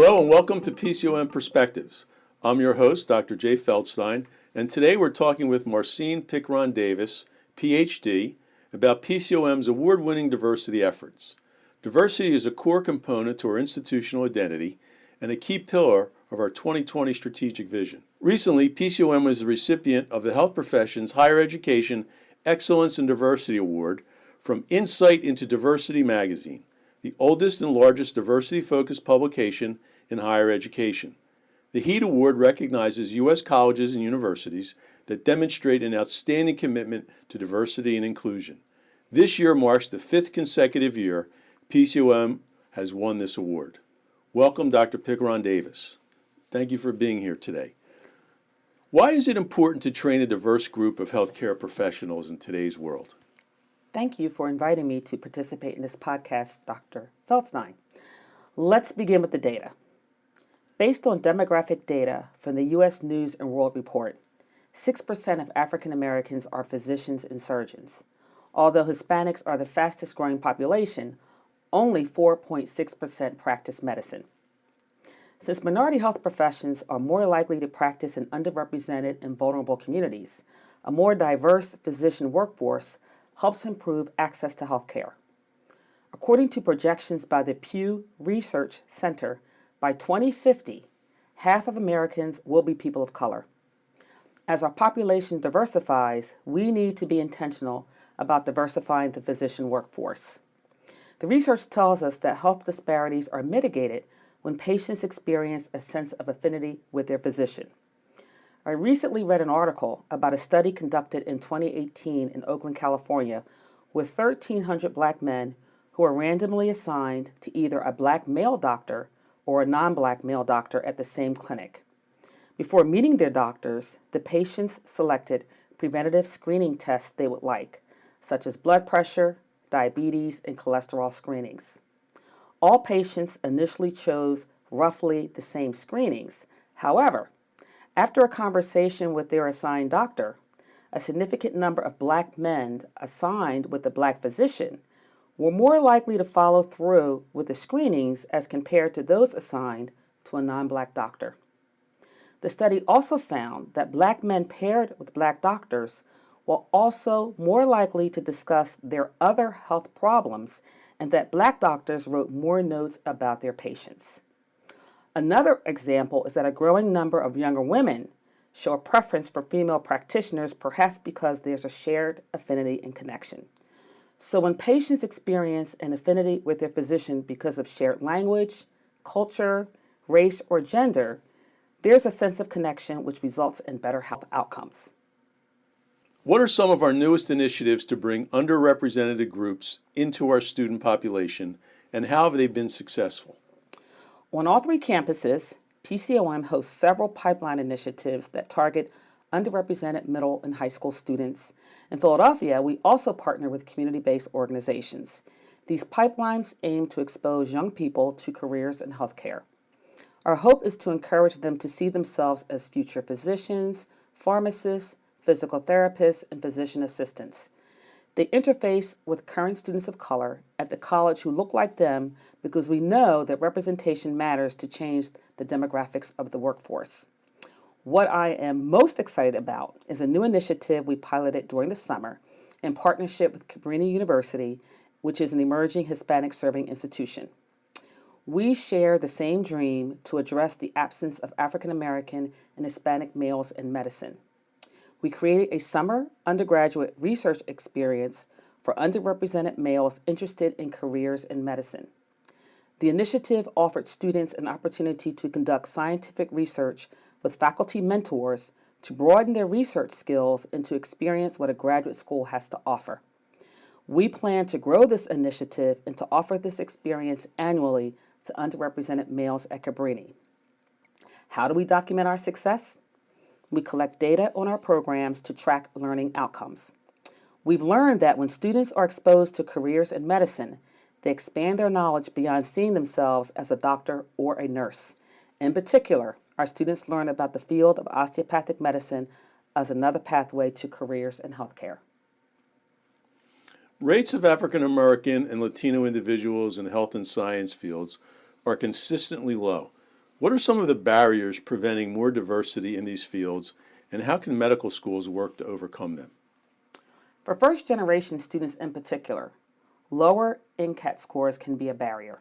Hello and welcome to PCOM Perspectives. I'm your host, Dr. Jay Feldstein, and today we're talking with Marcine Picaron-Davis, PhD, about PCOM's award-winning diversity efforts. Diversity is a core component to our institutional identity and a key pillar of our 2020 strategic vision. Recently, PCOM was the recipient of the Health Professions Higher Education Excellence in Diversity Award from Insight into Diversity magazine, the oldest and largest diversity-focused publication in higher education. The HEAT Award recognizes U.S. colleges and universities that demonstrate an outstanding commitment to diversity and inclusion. This year marks the 5th consecutive year PCOM has won this award. Welcome, Dr. Picaron-Davis. Thank you for being here today. Why is it important to train a diverse group of healthcare professionals in today's world? Thank you for inviting me to participate in this podcast, Dr. Feldstein. Let's begin with the data. Based on demographic data from the U.S. News and World Report, 6% of African Americans are physicians and surgeons. Although Hispanics are the fastest growing population, only 4.6% practice medicine. Since minority health professions are more likely to practice in underrepresented and vulnerable communities, a more diverse physician workforce helps improve access to health care. According to projections by the Pew Research Center, by 2050, half of Americans will be people of color. As our population diversifies, we need to be intentional about diversifying the physician workforce. The research tells us that health disparities are mitigated when patients experience a sense of affinity with their physician. I recently read an article about a study conducted in 2018 in Oakland, California, with 1,300 black men who were randomly assigned to either a black male doctor or a non-black male doctor at the same clinic. Before meeting their doctors, the patients selected preventative screening tests they would like, such as blood pressure, diabetes, and cholesterol screenings. All patients initially chose roughly the same screenings. However, after a conversation with their assigned doctor, a significant number of black men assigned with the black physician were more likely to follow through with the screenings as compared to those assigned to a non-black doctor. The study also found that black men paired with black doctors were also more likely to discuss their other health problems and that black doctors wrote more notes about their patients. Another example is that a growing number of younger women show a preference for female practitioners, perhaps because there's a shared affinity and connection. So when patients experience an affinity with their physician because of shared language, culture, race, or gender, there's a sense of connection which results in better health outcomes. What are some of our newest initiatives to bring underrepresented groups into our student population, and how have they been successful? On all 3 campuses, PCOM hosts several pipeline initiatives that target underrepresented middle and high school students. In Philadelphia, we also partner with community-based organizations. These pipelines aim to expose young people to careers in healthcare. Our hope is to encourage them to see themselves as future physicians, pharmacists, physical therapists, and physician assistants. They interface with current students of color at the college who look like them because we know that representation matters to change the demographics of the workforce. What I am most excited about is a new initiative we piloted during the summer in partnership with Cabrini University, which is an emerging Hispanic serving institution. We share the same dream to address the absence of African American and Hispanic males in medicine. We created a summer undergraduate research experience for underrepresented males interested in careers in medicine. The initiative offered students an opportunity to conduct scientific research with faculty mentors to broaden their research skills and to experience what a graduate school has to offer. We plan to grow this initiative and to offer this experience annually to underrepresented males at Cabrini. How do we document our success? We collect data on our programs to track learning outcomes. We've learned that when students are exposed to careers in medicine, they expand their knowledge beyond seeing themselves as a doctor or a nurse. In particular, our students learn about the field of osteopathic medicine as another pathway to careers in healthcare. Rates of African American and Latino individuals in health and science fields are consistently low. What are some of the barriers preventing more diversity in these fields, and how can medical schools work to overcome them? For first-generation students in particular, lower MCAT scores can be a barrier.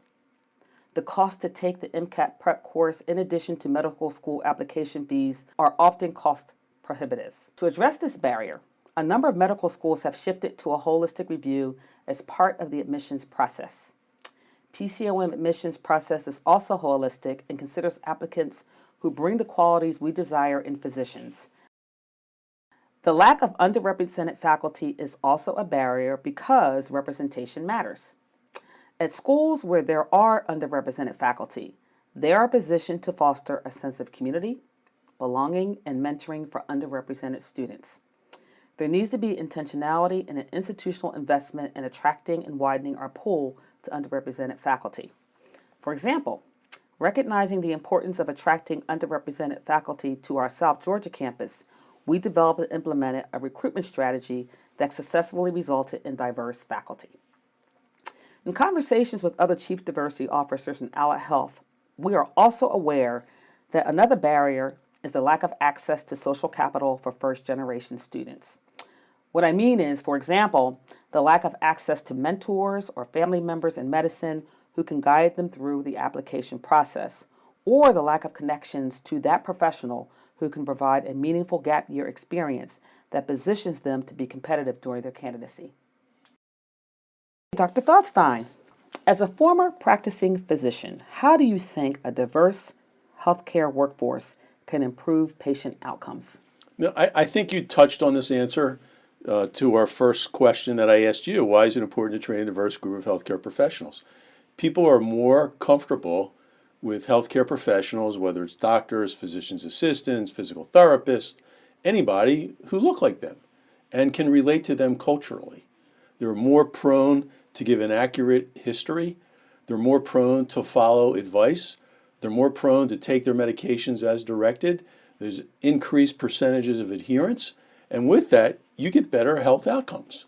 The cost to take the MCAT prep course, in addition to medical school application fees, are often cost prohibitive. To address this barrier, a number of medical schools have shifted to a holistic review as part of the admissions process. PCOM admissions process is also holistic and considers applicants who bring the qualities we desire in physicians. The lack of underrepresented faculty is also a barrier because representation matters. At schools where there are underrepresented faculty, they are positioned to foster a sense of community, belonging, and mentoring for underrepresented students. There needs to be intentionality and an institutional investment in attracting and widening our pool to underrepresented faculty. For example, recognizing the importance of attracting underrepresented faculty to our South Georgia campus, we developed and implemented a recruitment strategy that successfully resulted in diverse faculty. In conversations with other chief diversity officers in allied health, we are also aware that another barrier is the lack of access to social capital for first-generation students. What I mean is, for example, the lack of access to mentors or family members in medicine who can guide them through the application process, or the lack of connections to that professional who can provide a meaningful gap year experience that positions them to be competitive during their candidacy. Dr. Feldstein, as a former practicing physician, how do you think a diverse healthcare workforce can improve patient outcomes? No, I think you touched on this answer to our first question that I asked you. Why is it important to train a diverse group of healthcare professionals? People are more comfortable with healthcare professionals, whether it's doctors, physician's assistants, physical therapists, anybody who look like them and can relate to them culturally. They're more prone to give an accurate history. They're more prone to follow advice. They're more prone to take their medications as directed. There's increased percentages of adherence. And with that, you get better health outcomes.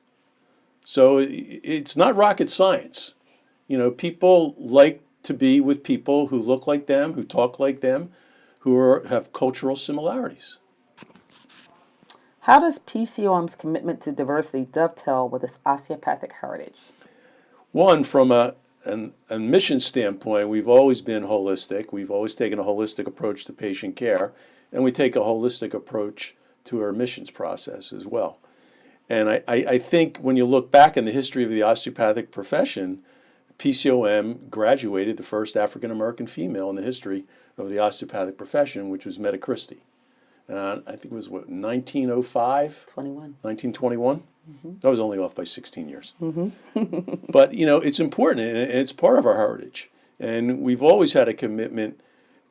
So it's not rocket science. You know, people like to be with people who look like them, who talk like them, who have cultural similarities. How does PCOM's commitment to diversity dovetail with its osteopathic heritage? One, from an admission standpoint, we've always been holistic. We've always taken a holistic approach to patient care, and we take a holistic approach to our admissions process as well. And I think when you look back in the history of the osteopathic profession, PCOM graduated the first African American female in the history of the osteopathic profession, which was Meta Christie. I think it was, 1905? 1921? I was only off by 16 years. But, it's important, and it's part of our heritage. And we've always had a commitment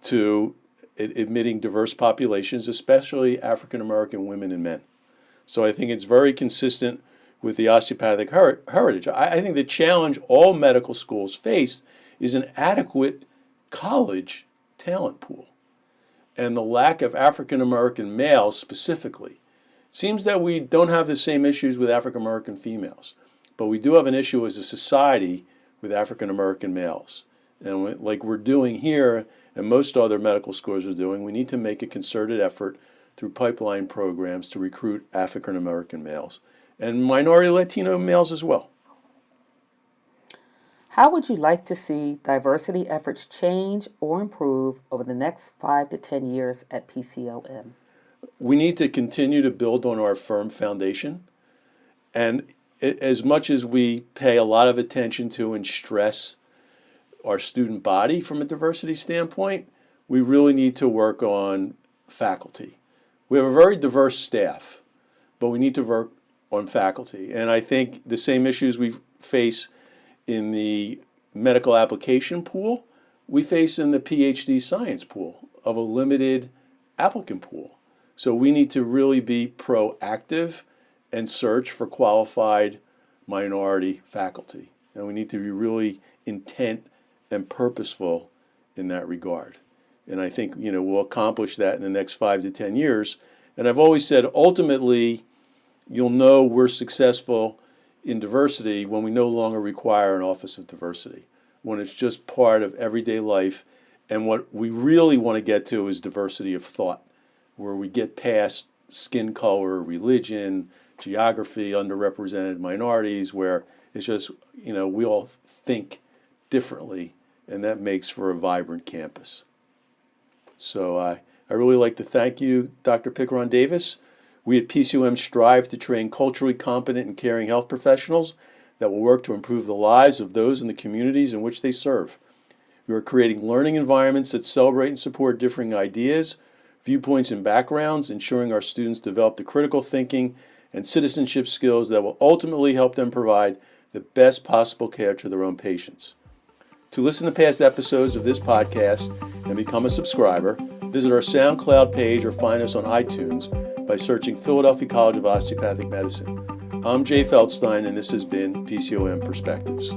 to admitting diverse populations, especially African American women and men. So I think it's very consistent with the osteopathic heritage. I think the challenge all medical schools face is an adequate college talent pool. And the lack of African American males specifically. It seems that we don't have the same issues with African American females, but we do have an issue as a society with African American males. And like we're doing here, and most other medical schools are doing, we need to make a concerted effort through pipeline programs to recruit African American males and minority Latino males as well. How would you like to see diversity efforts change or improve over the next 5 to 10 years at PCOM? We need to continue to build on our firm foundation. And as much as we pay a lot of attention to and stress our student body from a diversity standpoint, we really need to work on faculty. We have a very diverse staff, but we need to work on faculty. And I think the same issues we face in the medical application pool, we face in the PhD science pool of a limited applicant pool. So we need to really be proactive and search for qualified minority faculty. And we need to be really intent and purposeful in that regard. And I think, we'll accomplish that in the next 5 to 10 years. And I've always said, ultimately, you'll know we're successful in diversity when we no longer require an Office of Diversity, when it's just part of everyday life And what we really want to get to is diversity of thought, where we get past skin color, religion, geography, underrepresented minorities, where it's just, we all think differently, and that makes for a vibrant campus. So I really like to thank you, Dr. Pickron Davis. We at PCOM strive to train culturally competent and caring health professionals that will work to improve the lives of those in the communities in which they serve. We are creating learning environments that celebrate and support differing ideas, viewpoints, and backgrounds, ensuring our students develop the critical thinking and citizenship skills that will ultimately help them provide the best possible care to their own patients. To listen to past episodes of this podcast and become a subscriber, visit our SoundCloud page or find us on iTunes by searching Philadelphia College of Osteopathic Medicine. I'm Jay Feldstein, and this has been PCOM Perspectives.